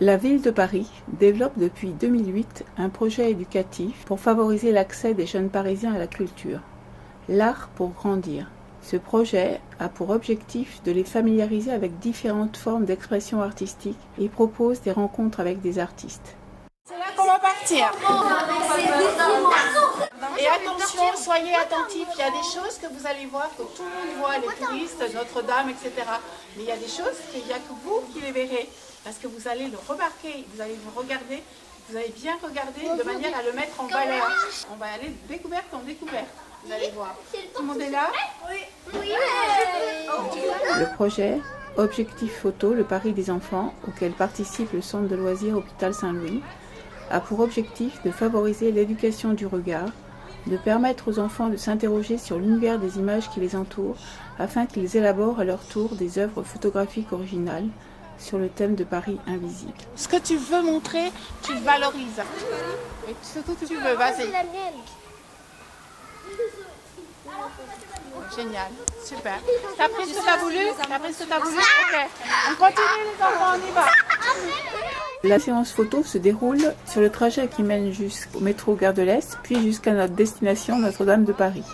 La ville de Paris développe depuis 2008 un projet éducatif pour favoriser l'accès des jeunes Parisiens à la culture. L'art pour grandir. Ce projet a pour objectif de les familiariser avec différentes formes d'expression artistique et propose des rencontres avec des artistes. C'est là qu'on va partir. Et attention, soyez attentifs, il y a des choses que vous allez voir, que tout le monde voit, les touristes, Notre-Dame, etc. Mais il y a des choses qu'il n'y a que vous qui les verrez, parce que vous allez le remarquer, vous allez vous regarder, vous allez bien regarder de manière à le mettre en valeur. On va aller de découverte en découverte, vous allez voir. Tout le monde est là ? Oui. Le projet Objectif Photo, le Paris des enfants, auquel participe le centre de loisirs Hôpital Saint-Louis, a pour objectif de favoriser l'éducation du regard, de permettre aux enfants de s'interroger sur l'univers des images qui les entourent afin qu'ils élaborent à leur tour des œuvres photographiques originales sur le thème de Paris invisible. Ce que tu veux montrer, tu le valorises. Et ce que tu veux, vas-y. Génial, super. T'as pris ce que t'as voulu ? Ok. On continue les enfants, on y va. La séance photo se déroule sur le trajet qui mène jusqu'au métro Gare de l'Est, puis jusqu'à notre destination Notre-Dame de Paris.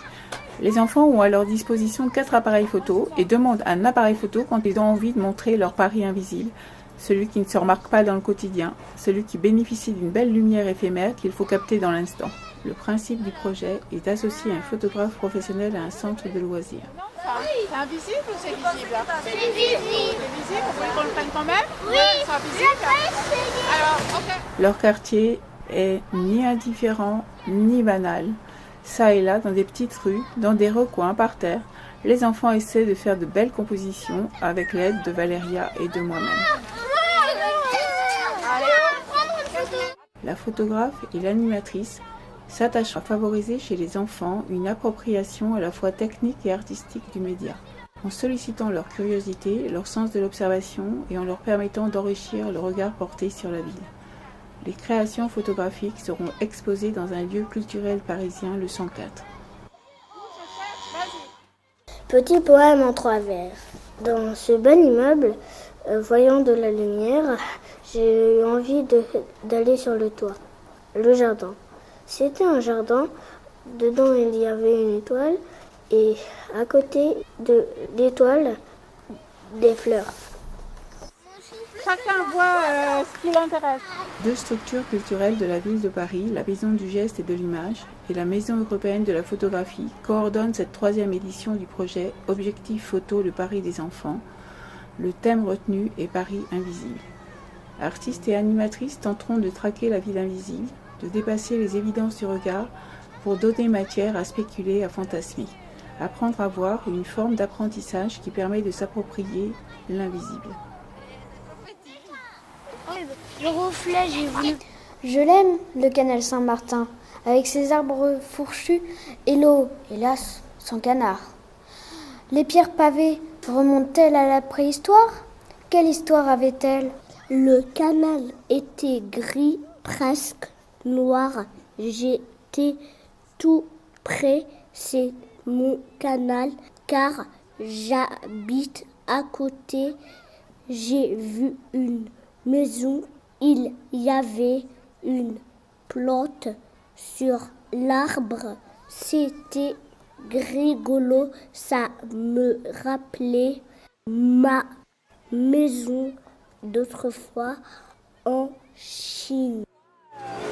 Les enfants ont à leur disposition 4 appareils photo et demandent un appareil photo quand ils ont envie de montrer leur Paris invisible, celui qui ne se remarque pas dans le quotidien, celui qui bénéficie d'une belle lumière éphémère qu'il faut capter dans l'instant. Le principe du projet est d'associer un photographe professionnel à un centre de loisirs. C'est invisible ou c'est visible ? C'est visible. C'est visible, vous voulez qu'on le prenne quand même ? Oui, c'est invisible. Alors, ok. Leur quartier est ni indifférent ni banal. Ça et là, dans des petites rues, dans des recoins par terre, les enfants essaient de faire de belles compositions avec l'aide de Valéria et de moi-même. La photographe et l'animatrice s'attachent à favoriser chez les enfants une appropriation à la fois technique et artistique du média, en sollicitant leur curiosité, leur sens de l'observation et en leur permettant d'enrichir le regard porté sur la ville. Les créations photographiques seront exposées dans un lieu culturel parisien, le 104. Petit poème en 3 vers. Dans ce bon immeuble, voyant de la lumière, j'ai eu envie d'aller sur le toit. Le jardin. C'était un jardin, dedans il y avait une étoile et à côté de l'étoile, des fleurs. Chacun voit ce qui l'intéresse. 2 structures culturelles de la ville de Paris, la Maison du geste et de l'image et la Maison européenne de la photographie, coordonnent cette 3e édition du projet Objectif Photo, le Paris des enfants. Le thème retenu est Paris invisible. Artistes et animatrices tenteront de traquer la ville invisible, de dépasser les évidences du regard pour donner matière à spéculer, à fantasmer. Apprendre à voir une forme d'apprentissage qui permet de s'approprier l'invisible. Le reflet, j'ai voulu. Je l'aime, le canal Saint-Martin, avec ses arbres fourchus et l'eau, hélas, sans canard. Les pierres pavées remontent-elles à la préhistoire ? Quelle histoire avait-elle ? Le canal était gris, presque noir. J'étais tout près, c'est mon canal, car j'habite à côté. J'ai vu une maison, il y avait une plante sur l'arbre. C'était rigolo, ça me rappelait ma maison d'autrefois en Chine.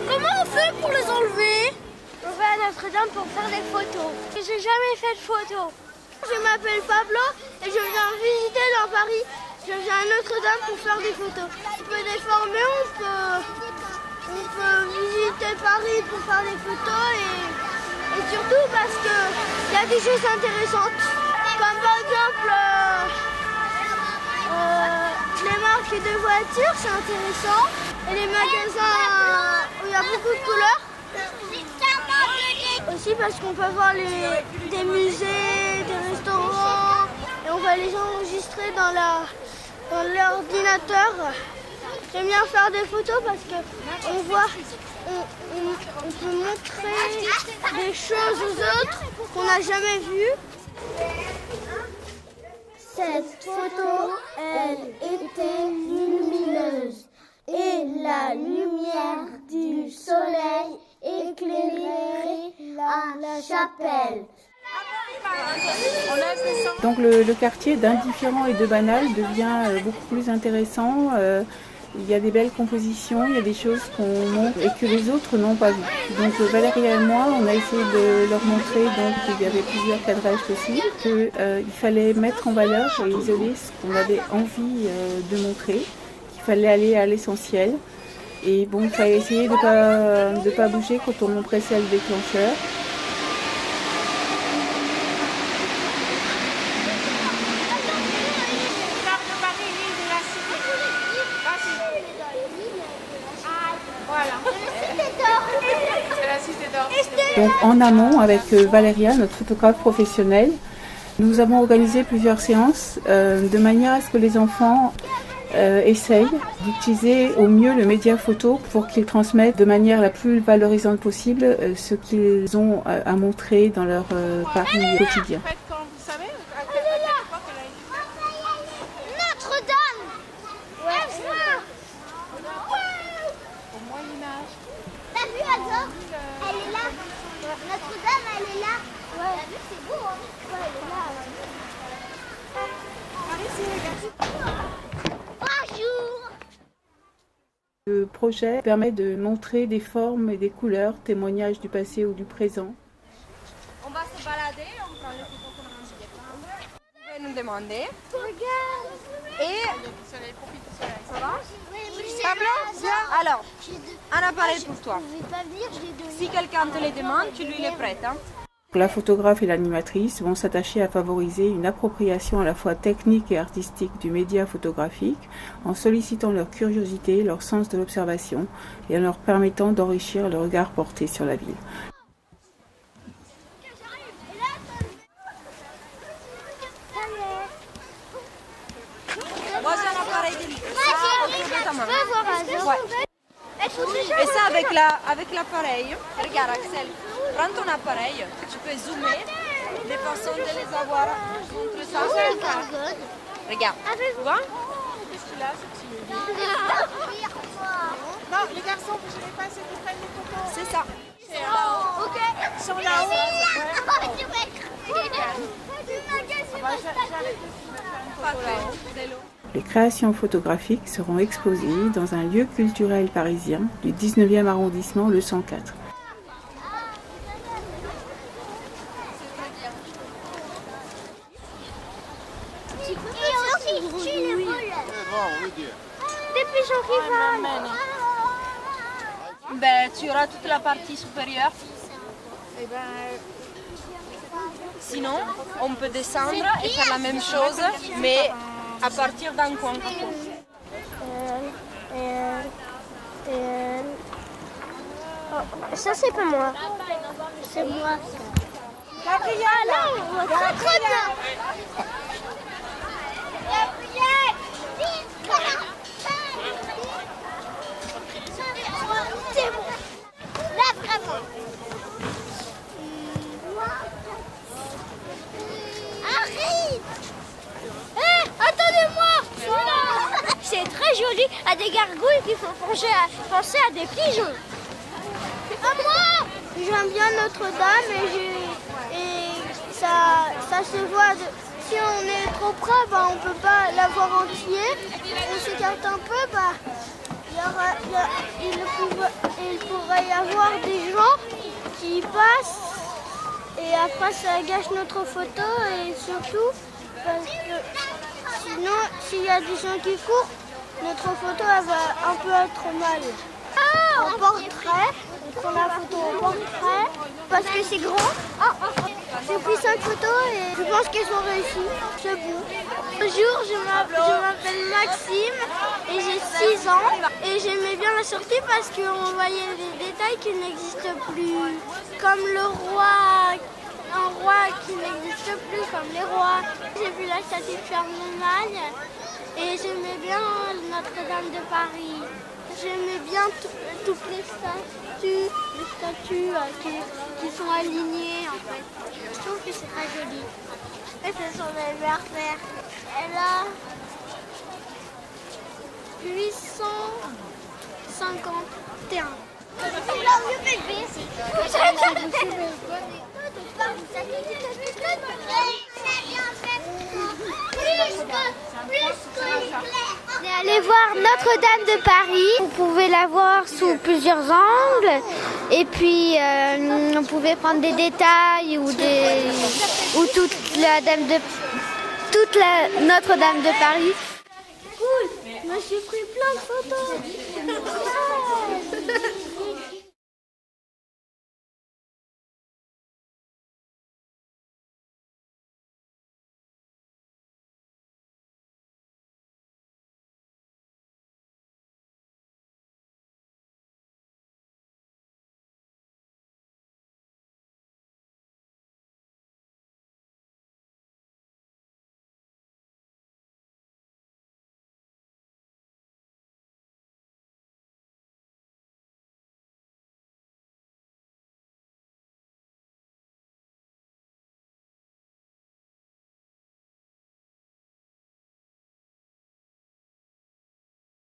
Comment on fait pour les enlever ? On va à Notre-Dame pour faire des photos. J'ai jamais fait de photos. Je m'appelle Pablo et je viens visiter dans Paris. Je viens à Notre-Dame pour faire des photos. On peut déformer, on peut visiter Paris pour faire des photos et surtout parce qu'il y a des choses intéressantes. Comme par exemple les marques de voitures, c'est intéressant. Et les magasins où il y a beaucoup de couleurs. Aussi parce qu'on peut voir des musées, des restaurants. Et on va les enregistrer dans l'ordinateur. J'aime bien faire des photos parce qu'on voit, on peut montrer des choses aux autres qu'on n'a jamais vues. Cette photo, elle était lumineuse et la lumière du soleil éclairait la chapelle. Donc le quartier d'Indifférent et de Banal devient beaucoup plus intéressant. Il y a des belles compositions, il y a des choses qu'on montre et que les autres n'ont pas vues. Donc Valérie et moi, on a essayé de leur montrer, donc il y avait plusieurs cadrages possibles, qu'il fallait mettre en valeur et isoler ce qu'on avait envie de montrer, qu'il fallait aller à l'essentiel. Et bon, il fallait essayer de pas bouger quand on pressait le déclencheur. Donc en amont, avec Valéria, notre photographe professionnelle, nous avons organisé plusieurs séances de manière à ce que les enfants essayent d'utiliser au mieux le média photo pour qu'ils transmettent de manière la plus valorisante possible ce qu'ils ont à montrer dans leur Paris quotidien. Notre-Dame. Au Moyen-Âge. T'as vu, Azor? Elle est là. Notre-Dame, elle est là. Ouais. T'as vu, c'est beau, hein? Ouais, elle est là. Bonjour. Le projet permet de montrer des formes et des couleurs, témoignages du passé ou du présent. On va se balader, on prend les photos qu'on a mangé des pommes. Vous pouvez nous demander. Regarde. Et ça va? Pablo, viens. Alors, un appareil pour toi. Je vais pas venir, je l'ai donné. Si quelqu'un te les demande, tu lui les prêtes. Hein. La photographe et l'animatrice vont s'attacher à favoriser une appropriation à la fois technique et artistique du média photographique en sollicitant leur curiosité, leur sens de l'observation et en leur permettant d'enrichir le regard porté sur la ville. Moi, j'ai un appareil de ça autour de ta main. Va voir Azor. Ouais. Et ça, avec l'appareil, regarde Axel, prends ton appareil, tu peux zoomer de façon de les avoir. Montre ça. Regarde, tu vois? Qu'est-ce qu'il a, ce petit bébé? Non, les garçons, vous ne pas ceux qui prennent les photos. C'est ça. C'est là-haut. Ok. Ils sont là-haut. Tu vas J'arrête de me faire une photo là-haut. C'est l'eau. Les créations photographiques seront exposées dans un lieu culturel parisien du 19e arrondissement, le 104. Et aussi, tu les voles. Des pigeons qui volent. Ben, tu auras toute la partie supérieure. Eh ben, Sinon, on peut descendre et faire la même chose, mais à partir d'un coin. Oh, ça c'est pas moi. C'est moi. Gabriel, ah non, on voit très très bien. Gabriel, c'est bon. Là vraiment. Harry. Attendez-moi. C'est très joli, à des gargouilles qui font penser à des pigeons. À moi. J'aime bien Notre-Dame et ça se voit. Si on est trop près, bah, on ne peut pas la voir entière. On s'écarte un peu, bah, il pourrait y avoir des gens qui passent et après ça gâche notre photo et surtout parce que sinon s'il y a des gens qui courent, notre photo elle va un peu être mal. En portrait, on prend la photo en portrait parce que c'est grand. J'ai pris 5 photos et je pense qu'elles sont réussies. C'est bon. Bonjour, je m'appelle Maxime et j'ai 6 ans. Et j'aimais bien la sortie parce qu'on voyait des détails qui n'existent plus. Comme le roi, un roi qui n'existe plus, comme les rois. J'ai vu la statue de Charlemagne et j'aimais bien Notre-Dame de Paris. J'aimais bien toutes les statues qui sont alignées en fait. Je trouve que c'est très joli. Et ce sont mes mères. Elle a 800 51. On est allé voir Notre-Dame de Paris. Vous pouvez la voir sous plusieurs angles. Et puis, on pouvait prendre des détails ou toute Notre-Dame de Paris. Cool. Moi, j'ai pris plein de photos.